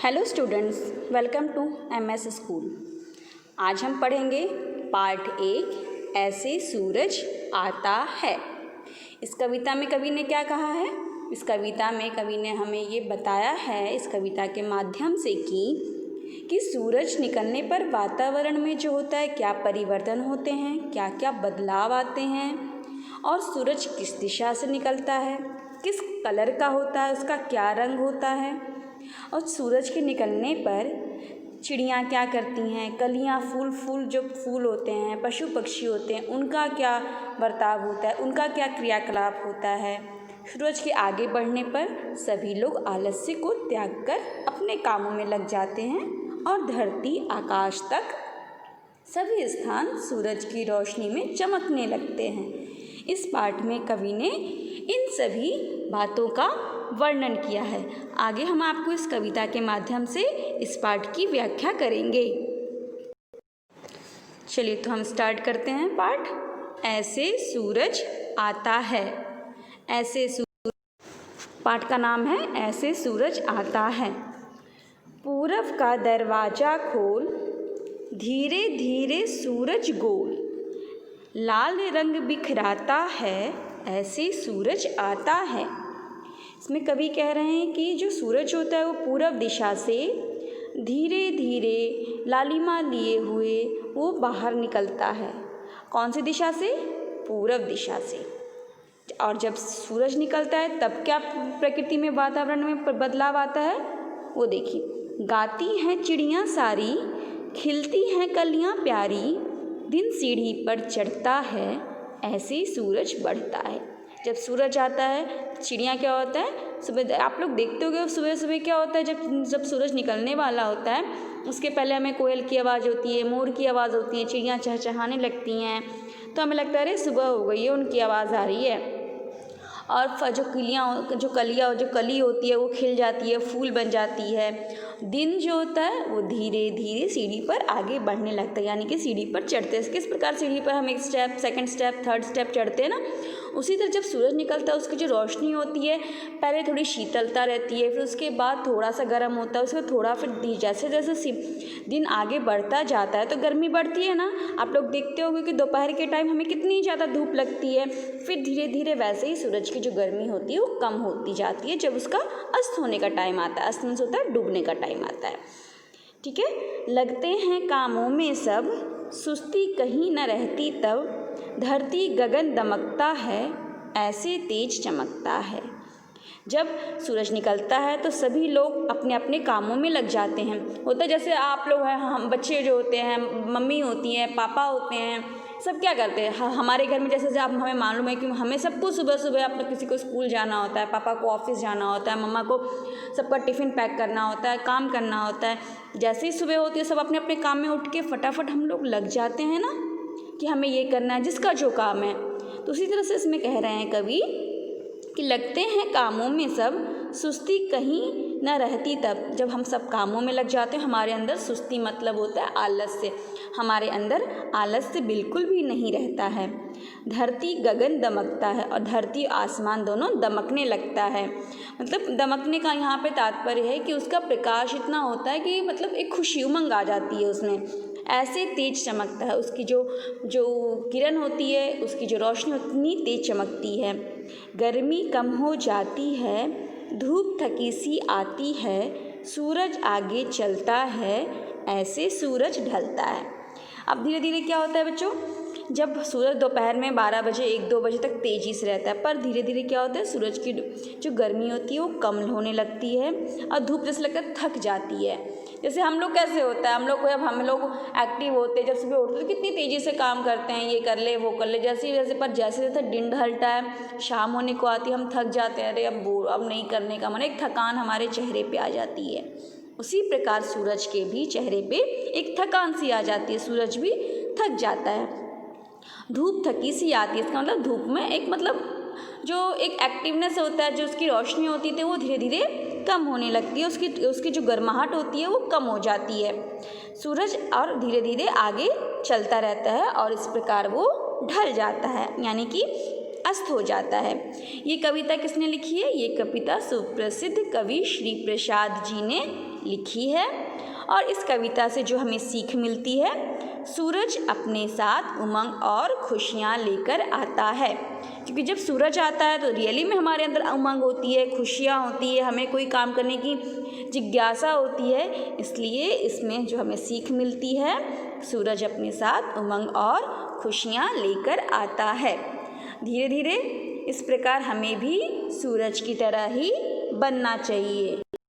Hello students, welcome to MS school. आज हम पढ़ेंगे पार्ट 1 ऐसे सूरज आता है। इस कविता में कवि ने क्या कहा है? इस कविता में कवि ने हमें ये बताया है इस कविता के माध्यम से कि सूरज निकलने पर वातावरण में जो होता है क्या परिवर्तन होते हैं, क्या क्या बदलाव आते हैं और सूरज किस दिशा से निकलता है, किस कलर का होता है, उसका क्या रंग होता है और सूरज के निकलने पर चिड़ियाँ क्या करती हैं, कलियाँ फूल जो फूल होते हैं, पशु पक्षी होते हैं, उनका क्या बर्ताव होता है, उनका क्या क्रियाकलाप होता है। सूरज के आगे बढ़ने पर सभी लोग आलस्य को त्याग कर अपने कामों में लग जाते हैं और धरती आकाश तक सभी स्थान सूरज की रोशनी में चमकने लगते हैं। इस पाठ में कवि ने इन सभी बातों का वर्णन किया है। आगे हम आपको इस कविता के माध्यम से इस पाठ की व्याख्या करेंगे। चलिए तो हम स्टार्ट करते हैं पाठ। ऐसे सूरज आता है। ऐसे सूरज, पाठ का नाम है ऐसे सूरज आता है। पूरब का दरवाजा खोल, धीरे धीरे सूरज गोल, लाल रंग बिखराता है, ऐसे सूरज आता है। इसमें कवि कह रहे हैं कि जो सूरज होता है वो पूरब दिशा से धीरे धीरे लालिमा लिए हुए वो बाहर निकलता है। कौन सी दिशा से? पूरब दिशा से। और जब सूरज निकलता है तब क्या प्रकृति में वातावरण में बदलाव आता है वो देखिए। गाती हैं चिड़ियाँ सारी, खिलती हैं कलियाँ प्यारी, दिन सीढ़ी पर चढ़ता है, ऐसे सूरज बढ़ता है। जब सूरज आता है चिड़ियाँ क्या होता है, सुबह आप लोग देखते होंगे सुबह सुबह क्या होता है, जब सूरज निकलने वाला होता है उसके पहले हमें कोयल की आवाज़ होती है, मोर की आवाज़ होती है, चिड़ियाँ चहचहाने लगती हैं तो हमें लगता है अरे सुबह हो गई है, उनकी आवाज़ आ रही है। और जो कली होती है वो खिल जाती है, फूल बन जाती है। दिन जो होता है वो धीरे धीरे सीढ़ी पर आगे बढ़ने लगता है, यानी कि सीढ़ी पर चढ़ते हैं। किस प्रकार सीढ़ी पर हम एक step, second step, third step चढ़ते हैं ना, उसी तरह जब सूरज निकलता है उसकी जो रोशनी होती है पहले थोड़ी शीतलता रहती है, फिर उसके बाद थोड़ा सा गर्म होता है, उसके बाद थोड़ा फिर जैसे जैसे दिन आगे बढ़ता जाता है तो गर्मी बढ़ती है ना। आप लोग देखते होंगे कि दोपहर के टाइम हमें कितनी ज़्यादा धूप लगती है, फिर धीरे धीरे वैसे ही सूरज की जो गर्मी होती है वो कम होती जाती है जब उसका अस्त होने का टाइम आता है। अस्त मीन्स होता है डूबने का टाइम आता है। ठीक है। लगते हैं कामों में सब, सुस्ती कहीं न रहती तब, धरती गगन दमकता है, ऐसे तेज चमकता है। जब सूरज निकलता है तो सभी लोग अपने अपने कामों में लग जाते हैं। होता है जैसे आप लोग हैं, हम बच्चे जो होते हैं, मम्मी होती हैं, पापा होते हैं, सब क्या करते हैं हमारे घर में, जैसे आप हमें मालूम है कि हमें सबको सुबह सुबह अपने किसी को स्कूल जाना होता है, पापा को ऑफिस जाना होता है, मम्मा को सबका टिफ़िन पैक करना होता है, काम करना होता है। जैसे ही सुबह होती है सब अपने अपने काम में उठ के फटाफट हम लोग लग जाते हैं ना कि हमें ये करना है, जिसका जो काम है। तो उसी तरह से इसमें कह रहे हैं कवि कि लगते हैं कामों में सब, सुस्ती कहीं न रहती तब। जब हम सब कामों में लग जाते हैं हमारे अंदर सुस्ती मतलब होता है आलस्य, हमारे अंदर आलस्य बिल्कुल भी नहीं रहता है। धरती गगन दमकता है, और धरती आसमान दोनों दमकने लगता है। मतलब दमकने का यहाँ पे तात्पर्य है कि उसका प्रकाश इतना होता है कि मतलब एक खुशी उमंग आ जाती है उसमें, ऐसे तेज चमकता है। उसकी जो किरण होती है, उसकी जो रोशनी उतनी तेज चमकती है। गर्मी कम हो जाती है, धूप थकी सी आती है, सूरज आगे चलता है, ऐसे सूरज ढलता है। अब धीरे धीरे क्या होता है बच्चों, जब सूरज दोपहर में 12 बजे 1-2 बजे तक तेज़ी से रहता है, पर धीरे धीरे क्या होता है सूरज की जो गर्मी होती है वो कम होने लगती है और धूप जैसे लगता है थक जाती है। जैसे हम लोग कैसे होता है, हम लोग एक्टिव होते हैं, जब सुबह उठते तो कितनी तेज़ी से काम करते हैं, ये कर ले वो कर ले, पर जैसे जैसे दिन ढलता है, शाम होने को आती है, हम थक जाते हैं, अरे अब नहीं करने का मन, एक थकान हमारे चेहरे पे आ जाती है। उसी प्रकार सूरज के भी चेहरे पे एक थकान सी आ जाती है, सूरज भी थक जाता है। धूप थकी सी आती है, इसका मतलब धूप में एक जो एक एक्टिवनेस होता है, जो उसकी रोशनी होती थी वो धीरे धीरे कम होने लगती है, उसकी जो गर्माहट होती है वो कम हो जाती है। सूरज और धीरे धीरे आगे चलता रहता है और इस प्रकार वो ढल जाता है, यानी कि अस्त हो जाता है। ये कविता किसने लिखी है? ये कविता सुप्रसिद्ध कवि श्री प्रसाद जी ने लिखी है। और इस कविता से जो हमें सीख मिलती है, सूरज अपने साथ उमंग और खुशियाँ लेकर आता है। क्योंकि जब सूरज आता है तो रियली में हमारे अंदर उमंग होती है, खुशियाँ होती है, हमें कोई काम करने की जिज्ञासा होती है। इसलिए इसमें जो हमें सीख मिलती है, सूरज अपने साथ उमंग और खुशियाँ लेकर आता है। धीरे धीरे इस प्रकार हमें भी सूरज की तरह ही बनना चाहिए।